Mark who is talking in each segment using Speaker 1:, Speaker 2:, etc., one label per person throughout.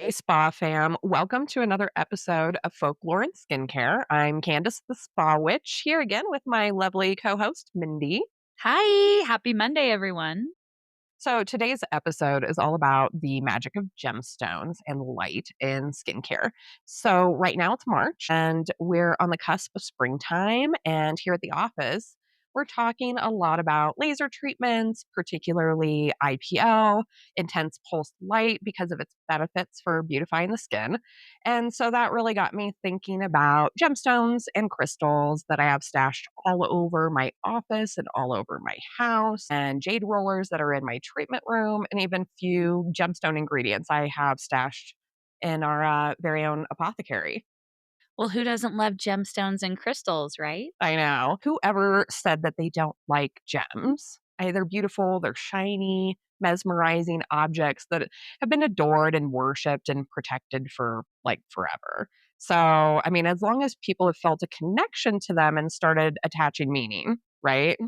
Speaker 1: Hey, Spa fam. Welcome to another episode of Folklore and Skincare. I'm Candace the Spa Witch here again with my lovely co host, Mindy.
Speaker 2: Hi, happy Monday, everyone.
Speaker 1: So, today's episode is all about the magic of gemstones and light in skincare. So, right now it's March and we're on the cusp of springtime. And here at the office, we're talking a lot about laser treatments, particularly IPL, intense pulsed light, because of its benefits for beautifying the skin. And so that really got me thinking about gemstones and crystals that I have stashed all over my office and all over my house, and jade rollers that are in my treatment room, and even few gemstone ingredients I have stashed in our very own apothecary.
Speaker 2: Well, who doesn't love gemstones and crystals, right?
Speaker 1: I know. Whoever said that they don't like gems? They're beautiful, they're shiny, mesmerizing objects that have been adored and worshiped and protected for like forever. So, I mean, as long as people have felt a connection to them and started attaching meaning, right?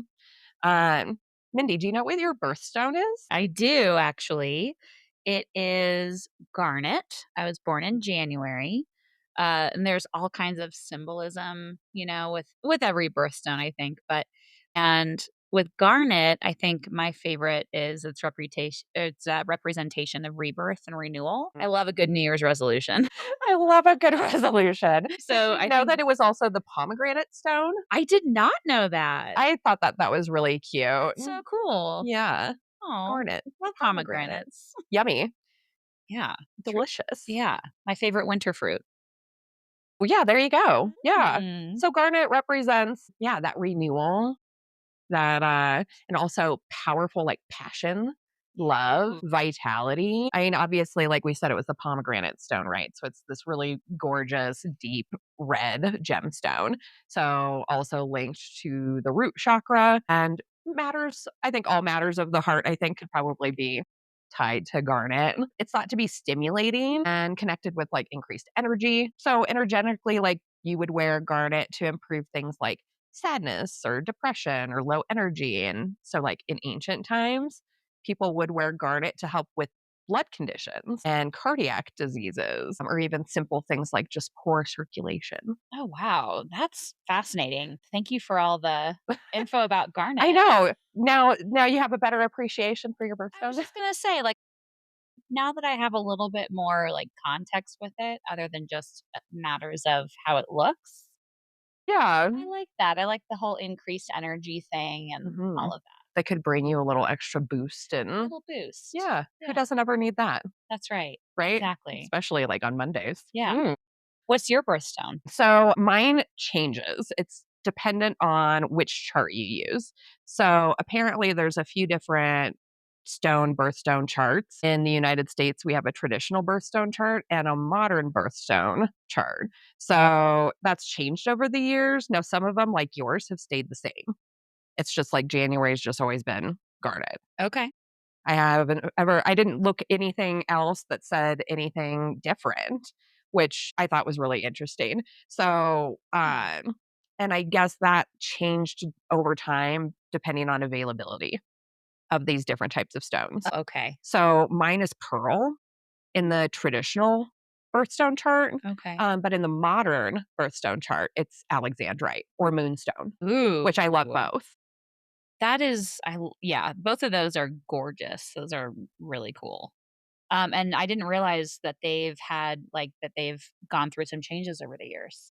Speaker 1: Um, Mindy, do you know what your birthstone is?
Speaker 2: I do actually. It is garnet. I was born in January. And there's all kinds of symbolism, with every birthstone, I think. And with garnet, I think my favorite is its reputation. It's a representation of rebirth and renewal. I love a good New Year's resolution.
Speaker 1: I love a good resolution. Did
Speaker 2: So
Speaker 1: you
Speaker 2: I
Speaker 1: know
Speaker 2: think
Speaker 1: that it was also the pomegranate stone?
Speaker 2: I did not know that.
Speaker 1: I thought that that was really cute.
Speaker 2: So cool.
Speaker 1: Yeah,
Speaker 2: Oh,
Speaker 1: garnet,
Speaker 2: love
Speaker 1: pomegranate.
Speaker 2: pomegranates.
Speaker 1: Yummy,
Speaker 2: Yeah.
Speaker 1: delicious.
Speaker 2: Yeah, my favorite winter fruit.
Speaker 1: Well, yeah, there you go. Yeah.
Speaker 2: Mm.
Speaker 1: So garnet represents, yeah, that renewal, that and also powerful like passion, love,
Speaker 2: Ooh.
Speaker 1: vitality. I mean, obviously, like we said, it was the pomegranate stone, right? So it's this really gorgeous, deep red gemstone. So also linked to the root chakra and matters, I think all matters of the heart, I think could probably be tied to garnet. It's thought to be stimulating and connected with like increased energy. So energetically, like you would wear garnet to improve things like sadness or depression or low energy. And so, like in ancient times, people would wear garnet to help with blood conditions and cardiac diseases, or even simple things like just poor circulation.
Speaker 2: Oh, wow, that's fascinating. Thank you for all the info about
Speaker 1: I
Speaker 2: garnet.
Speaker 1: know. Now you have a better appreciation for your
Speaker 2: I was
Speaker 1: birthstone.
Speaker 2: just gonna say, like, now that I have a little bit more, like, context with it other than just, matters of how it looks,
Speaker 1: Yeah.
Speaker 2: I like that. I like the whole increased energy thing and
Speaker 1: hmm
Speaker 2: all of that.
Speaker 1: That could bring you a little extra boost. And
Speaker 2: Little boost.
Speaker 1: yeah, who
Speaker 2: Yeah,
Speaker 1: doesn't ever need that?
Speaker 2: that's right.
Speaker 1: Right?
Speaker 2: Exactly.
Speaker 1: Especially like on Mondays.
Speaker 2: Yeah. What's your birthstone?
Speaker 1: So mine changes. It's dependent on which chart you use. So apparently there's a few different birthstone charts. In the United States, we have a traditional birthstone chart and a modern birthstone chart. So that's changed over the years. Now some of them like yours have stayed the same. It's just like January's just always been garnet.
Speaker 2: Okay.
Speaker 1: I didn't look anything else that said anything different, which I thought was really interesting. So, and I guess that changed over time depending on availability of these different types of stones.
Speaker 2: Okay.
Speaker 1: So mine is pearl in the traditional birthstone chart.
Speaker 2: Okay.
Speaker 1: But in the modern birthstone chart, it's alexandrite or moonstone,
Speaker 2: Ooh.
Speaker 1: which I love both.
Speaker 2: That is yeah, both of those are gorgeous. Those are really cool. And I didn't realize that they've gone through some changes over the years.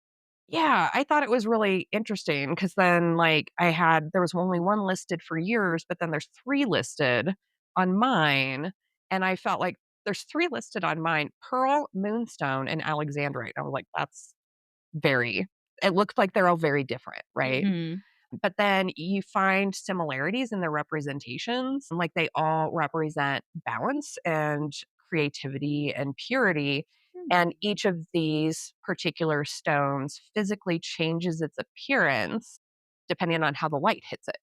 Speaker 1: Yeah, I thought it was really interesting because then, like, there was only one listed for years, but then there's three listed on mine. And I felt like there's three listed on mine: Pearl, Moonstone, and Alexandrite. I was like, it looked like they're all very different, right?
Speaker 2: Mhm.
Speaker 1: But then you find similarities in their representations. Like they all represent balance and creativity and purity. And
Speaker 2: Hmm.
Speaker 1: each of these particular stones physically changes its appearance depending on how the light hits it.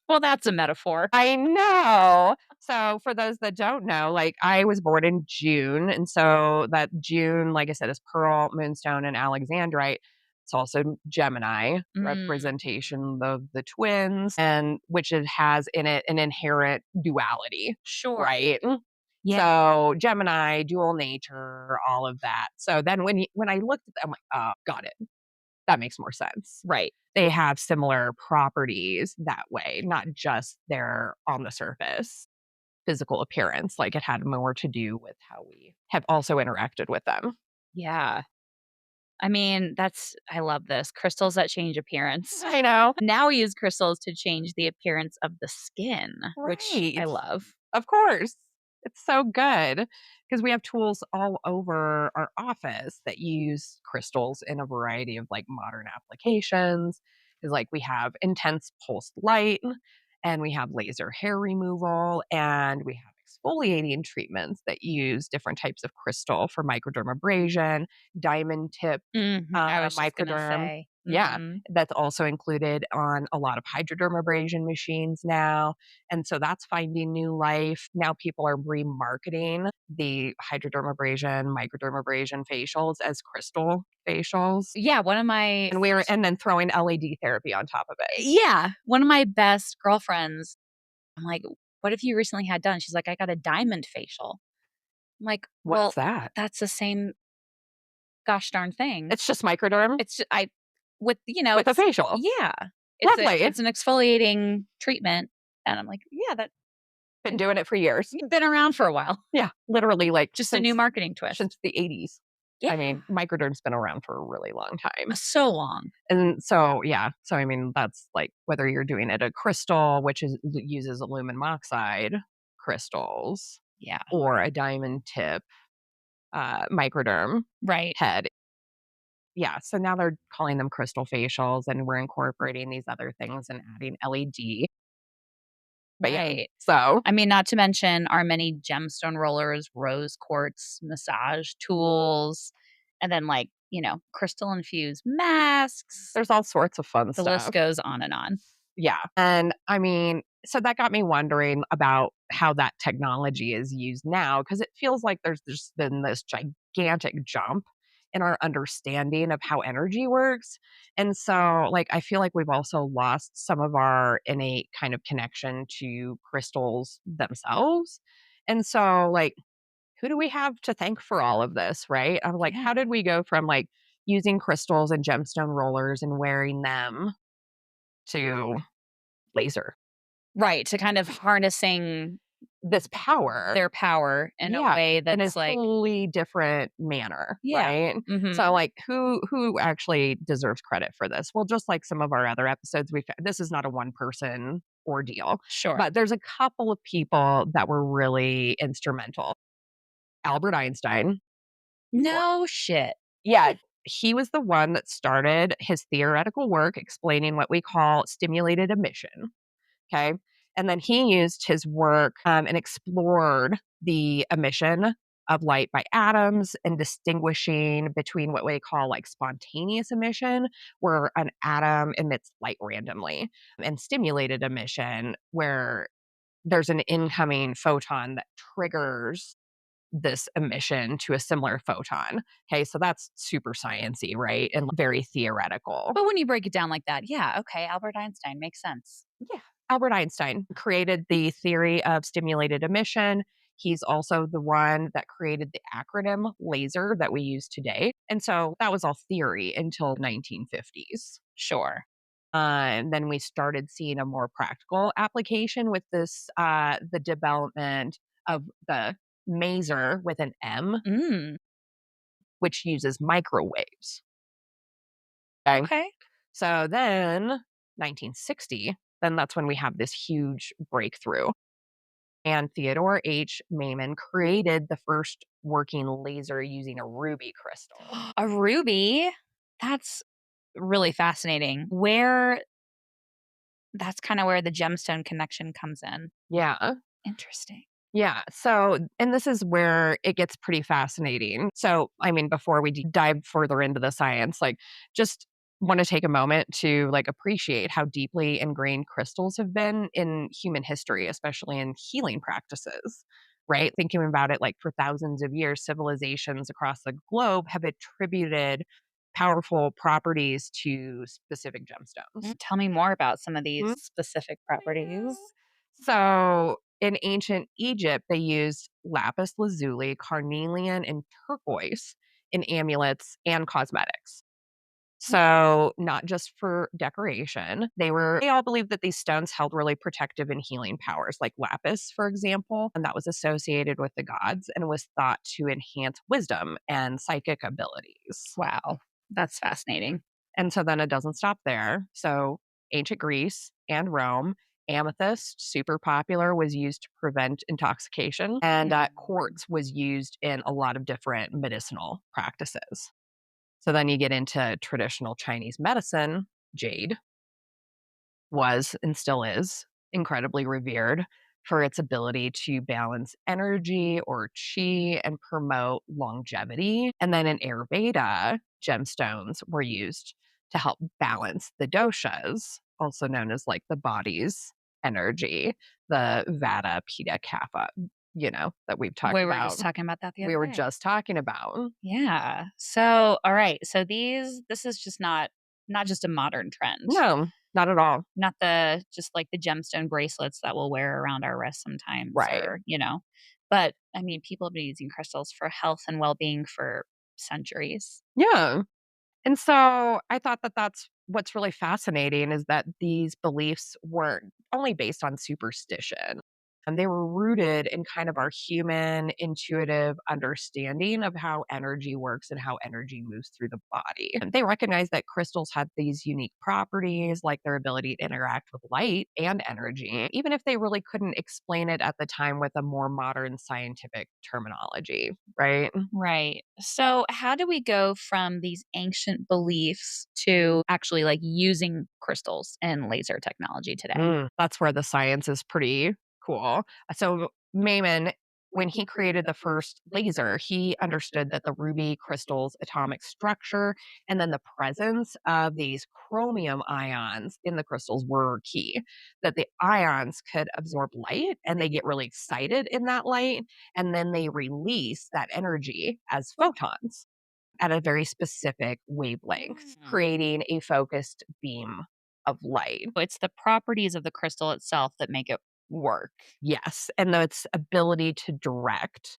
Speaker 2: Well, that's a metaphor.
Speaker 1: I know. So, for those that don't know, like I was born in June. And so that June, like I said, is Pearl, Moonstone, and Alexandrite. It's also Gemini
Speaker 2: Mm,
Speaker 1: representation of the twins, and which it has in it an inherent duality,
Speaker 2: sure.
Speaker 1: right?
Speaker 2: Yeah.
Speaker 1: So Gemini, dual nature, all of that. So then when I looked at them, I'm like, oh, got it. That makes more sense.
Speaker 2: Right.
Speaker 1: They have similar properties that way, not just their on the surface physical appearance. Like it had more to do with how we have also interacted with them.
Speaker 2: Yeah. I mean, I love this. Crystals that change appearance.
Speaker 1: I know.
Speaker 2: Now we use crystals to change the appearance of the skin, which I
Speaker 1: Right.
Speaker 2: love.
Speaker 1: Of course. It's so good because we have tools all over our office that use crystals in a variety of like modern applications. Is like we have intense pulsed light and we have laser hair removal and we have exfoliating treatments that use different types of crystal for microdermabrasion, diamond tip
Speaker 2: I was just gonna
Speaker 1: microderm.
Speaker 2: say.
Speaker 1: Yeah, that's also included on a lot of hydrodermabrasion machines now. And so that's finding new life. Now people are remarketing the hydrodermabrasion, microdermabrasion facials as crystal facials.
Speaker 2: Yeah,
Speaker 1: And then throwing LED therapy on top of it.
Speaker 2: one of my best girlfriends, I'm like, "What have you recently had done?" She's like, "I got a diamond facial." I'm like,
Speaker 1: What's
Speaker 2: "Well,
Speaker 1: that?
Speaker 2: that's the same gosh darn thing."
Speaker 1: It's just microderm
Speaker 2: It's ju I with
Speaker 1: with a
Speaker 2: it's
Speaker 1: facial.
Speaker 2: yeah.
Speaker 1: Lovely.
Speaker 2: It's an exfoliating treatment, and I'm like, "Yeah,
Speaker 1: Been doing it for years.
Speaker 2: you've been around for a while."
Speaker 1: Yeah, literally like
Speaker 2: Just a new marketing twist.
Speaker 1: since the 80s.
Speaker 2: Yeah,
Speaker 1: I mean, microderm's been around for a really long time.
Speaker 2: so long.
Speaker 1: And so, yeah, so I mean, that's like whether you're doing it a crystal, which uses aluminum oxide crystals,
Speaker 2: Yeah,
Speaker 1: or a diamond tip microderm
Speaker 2: right,
Speaker 1: head. Yeah, so now they're calling them crystal facials, and we're incorporating these other things and adding LED. But yeah,
Speaker 2: right.
Speaker 1: so
Speaker 2: I mean, not to mention our many gemstone rollers, rose quartz massage tools, and then, like, crystal infused masks.
Speaker 1: there's all sorts of fun
Speaker 2: The list
Speaker 1: stuff.
Speaker 2: goes on and on.
Speaker 1: Yeah. And I mean, so that got me wondering about how that technology is used now because it feels like there's just been this gigantic jump in our understanding of how energy works. And so, like, I feel like we've also lost some of our innate kind of connection to crystals themselves. And so, like, who do we have to thank for all of this, right? I'm like,
Speaker 2: Yeah.
Speaker 1: how did we go from like using crystals and gemstone rollers and wearing them to laser?
Speaker 2: Right, to kind of harnessing
Speaker 1: This power,
Speaker 2: their power in a
Speaker 1: yeah,
Speaker 2: way
Speaker 1: in a
Speaker 2: that's like
Speaker 1: wholly different manner,
Speaker 2: yeah.
Speaker 1: right? So,
Speaker 2: Mhm.
Speaker 1: like, who actually deserves credit for this? Well, just like some of our other episodes, this is not a one person ordeal,
Speaker 2: Sure.
Speaker 1: but there's a couple of people that were really instrumental. Albert Einstein, or
Speaker 2: No shit.
Speaker 1: yeah, he was the one that started his theoretical work explaining what we call stimulated emission. Okay. And then he used his work and explored the emission of light by atoms and distinguishing between what we call like spontaneous emission, where an atom emits light randomly, and stimulated emission, where there's an incoming photon that triggers this emission to a similar photon. Okay, so that's super sciency, right? And very theoretical.
Speaker 2: But when you break it down like that, yeah, okay, Albert Einstein makes sense.
Speaker 1: Yeah. Albert Einstein created the theory of stimulated emission. He's also the one that created the acronym laser that we use today. And so that was all theory until 1950s.
Speaker 2: Sure.
Speaker 1: And then we started seeing a more practical application with this, the development of the maser with an M,
Speaker 2: Mm,
Speaker 1: which uses microwaves. Okay.
Speaker 2: okay.
Speaker 1: So then 1960, then that's when we have this huge breakthrough. And Theodore H. Maiman created the first working laser using a ruby crystal.
Speaker 2: A ruby? That's really fascinating. Where That's kinda where the gemstone connection comes in.
Speaker 1: Yeah.
Speaker 2: Interesting.
Speaker 1: Yeah. So, and this is where it gets pretty fascinating. So, I mean, before we dive further into the science, like, just want to take a moment to like appreciate how deeply ingrained crystals have been in human history, especially in healing practices. Right? Thinking about it, like for thousands of years, civilizations across the globe have attributed powerful properties to specific gemstones.
Speaker 2: Tell me more about some of these specific properties.
Speaker 1: So, In ancient Egypt, they used lapis lazuli, carnelian, and turquoise in amulets and cosmetics. So, not just for decoration, they all believed that these stones held really protective and healing powers, like lapis, for example, and that was associated with the gods and was thought to enhance wisdom and psychic abilities.
Speaker 2: Wow. That's fascinating.
Speaker 1: And so then it doesn't stop there. So, ancient Greece and Rome, amethyst, super popular, was used to prevent intoxication, and quartz was used in a lot of different medicinal practices. So then you get into traditional Chinese medicine. Jade was and still is incredibly revered for its ability to balance energy or chi and promote longevity. And then in Ayurveda, gemstones were used to help balance the doshas, also known as like the body's energy, the vata, pitta, kapha, that we've talked
Speaker 2: We were
Speaker 1: about.
Speaker 2: just talking about that the
Speaker 1: We
Speaker 2: other
Speaker 1: were
Speaker 2: day.
Speaker 1: just talking about.
Speaker 2: Yeah. So, all right. So this is just not just a modern trend.
Speaker 1: No, not at all.
Speaker 2: Not the just like the gemstone bracelets that we'll wear around our wrists sometimes
Speaker 1: Right.
Speaker 2: or, but I mean, people have been using crystals for health and well-being for centuries.
Speaker 1: Yeah. And so I thought that that's what's really fascinating is that these beliefs weren't only based on superstition. And they were rooted in kind of our human intuitive understanding of how energy works and how energy moves through the body. And they recognized that crystals had these unique properties, like their ability to interact with light and energy, even if they really couldn't explain it at the time with a more modern scientific terminology, right?
Speaker 2: Right. So, how do we go from these ancient beliefs to actually like using crystals and laser technology today?
Speaker 1: That's where the science is pretty cool. So Maimon, when he created the first laser, he understood that the ruby crystal's atomic structure and then the presence of these chromium ions in the crystals were key. That the ions could absorb light and they get really excited in that light, and then they release that energy as photons at a very specific wavelength,
Speaker 2: Mm.
Speaker 1: creating a focused beam of light.
Speaker 2: It's the properties of the crystal itself that make it work.
Speaker 1: Yes, and its ability to direct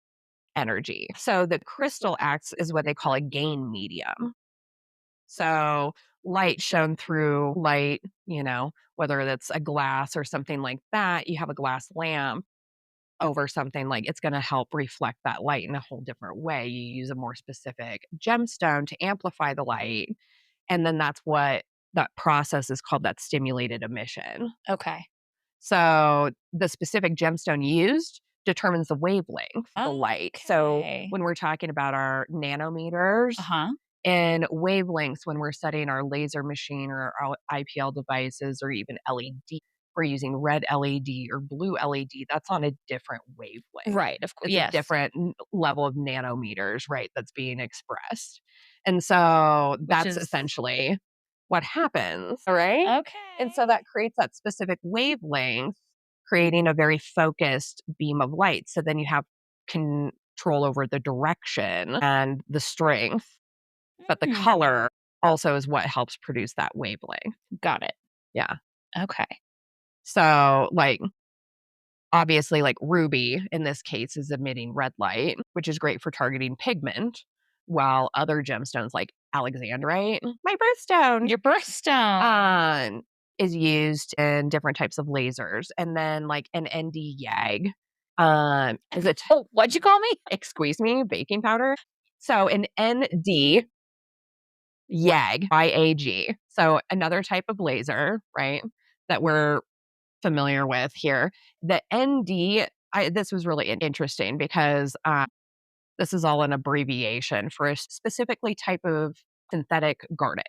Speaker 1: energy. So the crystal acts as what they call a gain medium. So light shown through light, whether that's a glass or something like that, you have a glass lamp over something like it's going to help reflect that light in a whole different way. You use a more specific gemstone to amplify the light. And then that's what that process is called, that stimulated emission.
Speaker 2: Okay.
Speaker 1: So the specific gemstone used determines the wavelength, the light. So
Speaker 2: Okay.
Speaker 1: when we're talking about our nanometers
Speaker 2: Uh-huh.
Speaker 1: and wavelengths, when we're studying our laser machine or our IPL devices or even LED, we're using red LED or blue LED, that's on a different wavelength.
Speaker 2: Right, of course.
Speaker 1: It's a
Speaker 2: Yes.
Speaker 1: different level of nanometers, right, that's being expressed. And so
Speaker 2: Which
Speaker 1: that's
Speaker 2: is
Speaker 1: essentially what happens, right? And
Speaker 2: okay.
Speaker 1: so that creates that specific wavelength, creating a very focused beam of light. So then you have control over the direction and the strength, but the
Speaker 2: Mm,
Speaker 1: color also is what helps produce that wavelength.
Speaker 2: got it.
Speaker 1: Yeah.
Speaker 2: Okay.
Speaker 1: So, like, obviously, like ruby in this case is emitting red light, which is great for targeting pigment, while other gemstones like alexandrite, my birthstone,
Speaker 2: Your birthstone.
Speaker 1: um, is used in different types of lasers. And then like an ND YAG, is it
Speaker 2: Oh, what'd you call me?
Speaker 1: excuse me, baking powder. So an ND YAG, YAG. So another type of laser, right? That we're familiar with here. The ND, this was really interesting because this is all an abbreviation for a specifically type of synthetic garnet.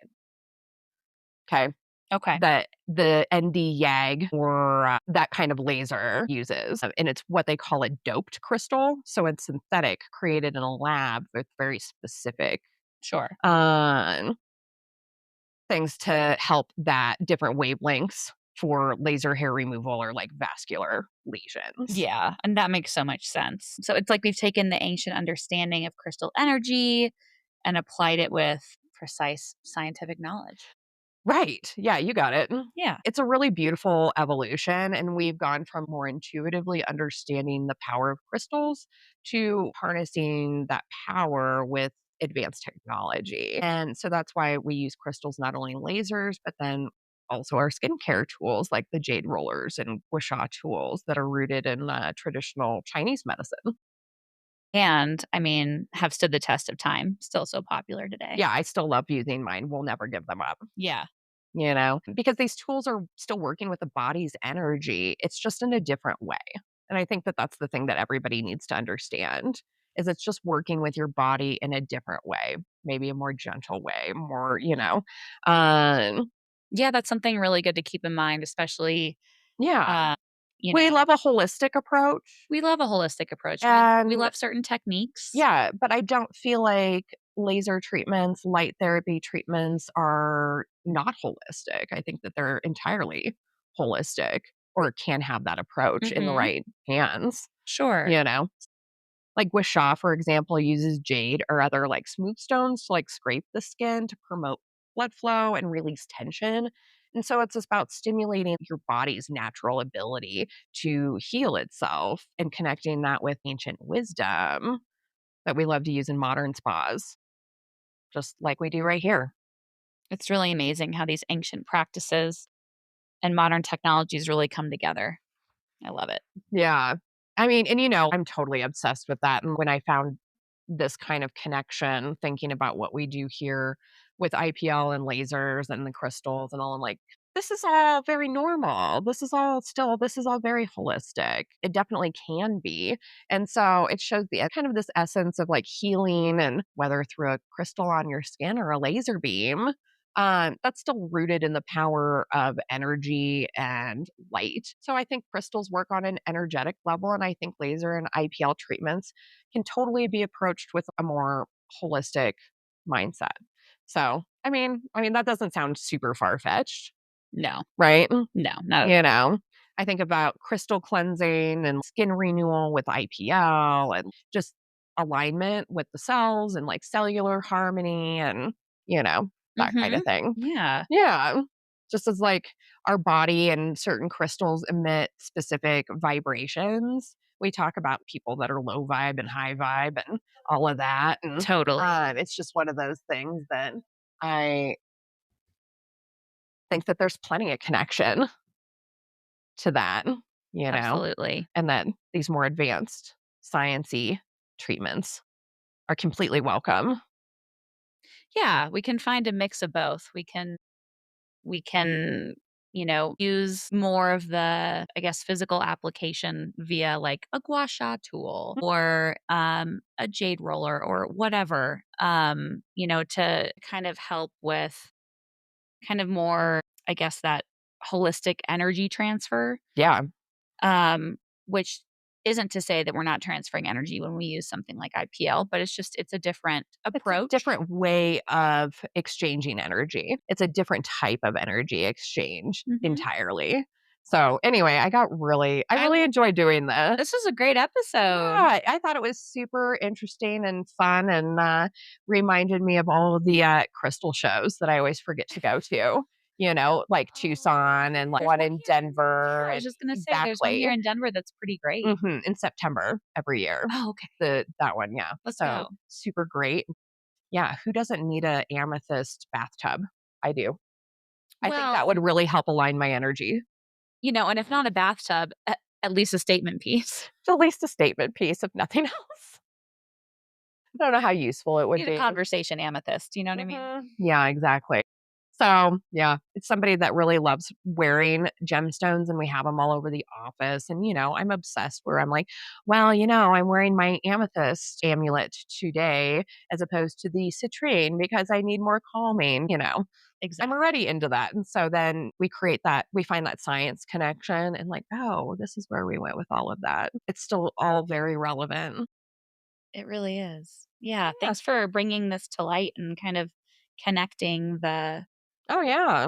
Speaker 1: Okay.
Speaker 2: Okay.
Speaker 1: That the ND YAG or that kind of laser uses. And it's what they call a doped crystal. So it's synthetic, created in a lab with very specific
Speaker 2: Sure.
Speaker 1: um, things to help that different wavelengths for laser hair removal or like vascular lesions.
Speaker 2: Yeah, and that makes so much sense. So it's like we've taken the ancient understanding of crystal energy and applied it with precise scientific knowledge.
Speaker 1: Right. Yeah, you got it.
Speaker 2: Yeah.
Speaker 1: It's a really beautiful evolution, and we've gone from more intuitively understanding the power of crystals to harnessing that power with advanced technology. And so that's why we use crystals not only in lasers, but then also our skincare tools like the jade rollers and gua sha tools that are rooted in traditional Chinese medicine.
Speaker 2: And, I mean, have stood the test of time, still so popular today.
Speaker 1: Yeah, I still love using mine. We'll never give them up.
Speaker 2: Yeah.
Speaker 1: Because these tools are still working with the body's energy. It's just in a different way. And I think that that's the thing that everybody needs to understand is it's just working with your body in a different way, maybe a more gentle way, um,
Speaker 2: Yeah, that's something really good to keep in mind, especially,
Speaker 1: yeah.
Speaker 2: uh, you
Speaker 1: We
Speaker 2: know,
Speaker 1: love a holistic approach.
Speaker 2: we love a holistic approach. We
Speaker 1: And
Speaker 2: love certain techniques.
Speaker 1: yeah, but I don't feel like laser treatments, light therapy treatments are not holistic. I think that they're entirely holistic or can have that approach in the
Speaker 2: Mhm.
Speaker 1: right hands,
Speaker 2: Sure.
Speaker 1: you know? Like with Shaw, for example, uses jade or other like smooth stones to like scrape the skin to promote blood flow and release tension. And so it's about stimulating your body's natural ability to heal itself and connecting that with ancient wisdom that we love to use in modern spas, just like we do right here.
Speaker 2: It's really amazing how these ancient practices and modern technologies really come together. I love it.
Speaker 1: Yeah. I mean, and I'm totally obsessed with that. And when I found this kind of connection, thinking about what we do here with IPL and lasers and the crystals and all, I'm like, this is all very normal. This is all very holistic. It definitely can be. And so it shows the kind of this essence of like healing and whether through a crystal on your skin or a laser beam, that's still rooted in the power of energy and light. So I think crystals work on an energetic level, and I think laser and IPL treatments can totally be approached with a more holistic mindset. So, I mean that doesn't sound super far fetched,
Speaker 2: No.
Speaker 1: right?
Speaker 2: No, not at
Speaker 1: You
Speaker 2: all.
Speaker 1: know, I think about crystal cleansing and skin renewal with IPL and just alignment with the cells and like cellular harmony and, that kind of
Speaker 2: Mhm.
Speaker 1: thing.
Speaker 2: Yeah.
Speaker 1: Yeah. Just as like our body and certain crystals emit specific vibrations. We talk about people that are low vibe and high vibe and all of that. And
Speaker 2: Totally.
Speaker 1: it's just one of those things that I think that there's plenty of connection to that, you know,
Speaker 2: Absolutely.
Speaker 1: and that these more advanced sciency treatments are completely welcome.
Speaker 2: Yeah, we can find a mix of both. We can, use more of the, I guess, physical application via like a gua sha tool or a jade roller or whatever, to kind of help with kind of more, I guess, that holistic energy transfer.
Speaker 1: Yeah.
Speaker 2: Um, which isn't to say that we're not transferring energy when we use something like IPL, but it's a different
Speaker 1: It's a
Speaker 2: approach.
Speaker 1: different way of exchanging energy. It's a different type of energy exchange
Speaker 2: Mhm.
Speaker 1: entirely. So, anyway, I
Speaker 2: I
Speaker 1: really enjoyed doing this.
Speaker 2: This was a great episode.
Speaker 1: Yeah, I thought it was super interesting and fun and, reminded me of all of the, crystal shows that I always forget to go to, like Tucson and, like,
Speaker 2: There's
Speaker 1: one
Speaker 2: one
Speaker 1: in
Speaker 2: here.
Speaker 1: Denver
Speaker 2: Yeah, I was
Speaker 1: and
Speaker 2: just gonna say there's one here
Speaker 1: exactly.
Speaker 2: in Denver that's pretty great.
Speaker 1: In September every year.
Speaker 2: Oh, okay.
Speaker 1: That one, yeah.
Speaker 2: Let's
Speaker 1: So,
Speaker 2: go.
Speaker 1: super great. Yeah, who doesn't need a amethyst bathtub? I do. I think that would
Speaker 2: Well,
Speaker 1: really help align my energy.
Speaker 2: and if not a bathtub, at least a statement piece.
Speaker 1: It's at least a statement piece, if nothing else. I don't know how useful it would
Speaker 2: Need a
Speaker 1: be.
Speaker 2: conversation amethyst, you know what I mean?
Speaker 1: Yeah, exactly. So, yeah, it's somebody that really loves wearing gemstones, and we have them all over the office. And, I'm obsessed where I'm like, well, I'm wearing my amethyst amulet today as opposed to the citrine because I need more calming. I'm
Speaker 2: Exactly.
Speaker 1: already into that. And so then we find that science connection and like, oh, this is where we went with all of that. It's still all very relevant.
Speaker 2: It really is. Yeah,
Speaker 1: Yeah.
Speaker 2: thanks for bringing this to light and kind of connecting
Speaker 1: Oh, yeah.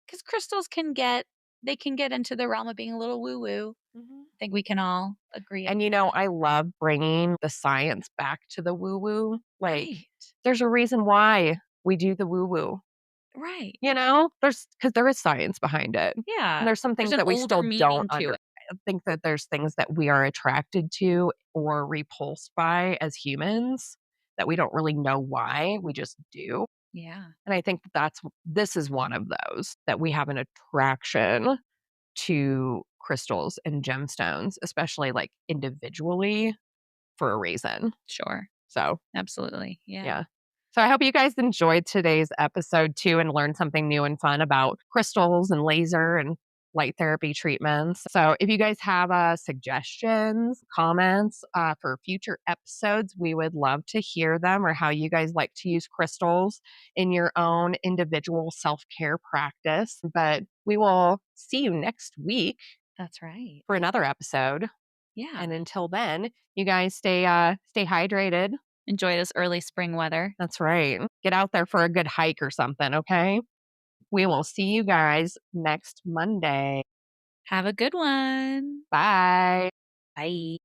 Speaker 2: because crystals can get into the realm of being a little woo woo.
Speaker 1: Mhm.
Speaker 2: I think we can all agree on
Speaker 1: And, I love bringing the science back to the woo woo. Like,
Speaker 2: right.
Speaker 1: there's a reason why we do the woo woo.
Speaker 2: Right.
Speaker 1: Because there is science behind it. And
Speaker 2: Yeah.
Speaker 1: there's some
Speaker 2: There's
Speaker 1: things
Speaker 2: an
Speaker 1: that we
Speaker 2: older
Speaker 1: still don't
Speaker 2: meaning to
Speaker 1: under
Speaker 2: it.
Speaker 1: I think that there's things that we are attracted to or repulsed by as humans that we don't really know why, we just do.
Speaker 2: Yeah.
Speaker 1: And I think this is one of those that we have an attraction to crystals and gemstones, especially, like, individually for a reason.
Speaker 2: Sure.
Speaker 1: So,
Speaker 2: Absolutely. Yeah.
Speaker 1: yeah. So I hope you guys enjoyed today's episode too and learned something new and fun about crystals and laser and light therapy treatments. So if you guys have suggestions, comments for future episodes, we would love to hear them or how you guys like to use crystals in your own individual self care practice. But we will see you next week
Speaker 2: That's right.
Speaker 1: for another episode.
Speaker 2: Yeah.
Speaker 1: And until then, you guys stay hydrated.
Speaker 2: Enjoy this early spring weather.
Speaker 1: That's right. Get out there for a good hike or something, okay? We will see you guys next Monday.
Speaker 2: Have a good one.
Speaker 1: Bye.
Speaker 2: Bye.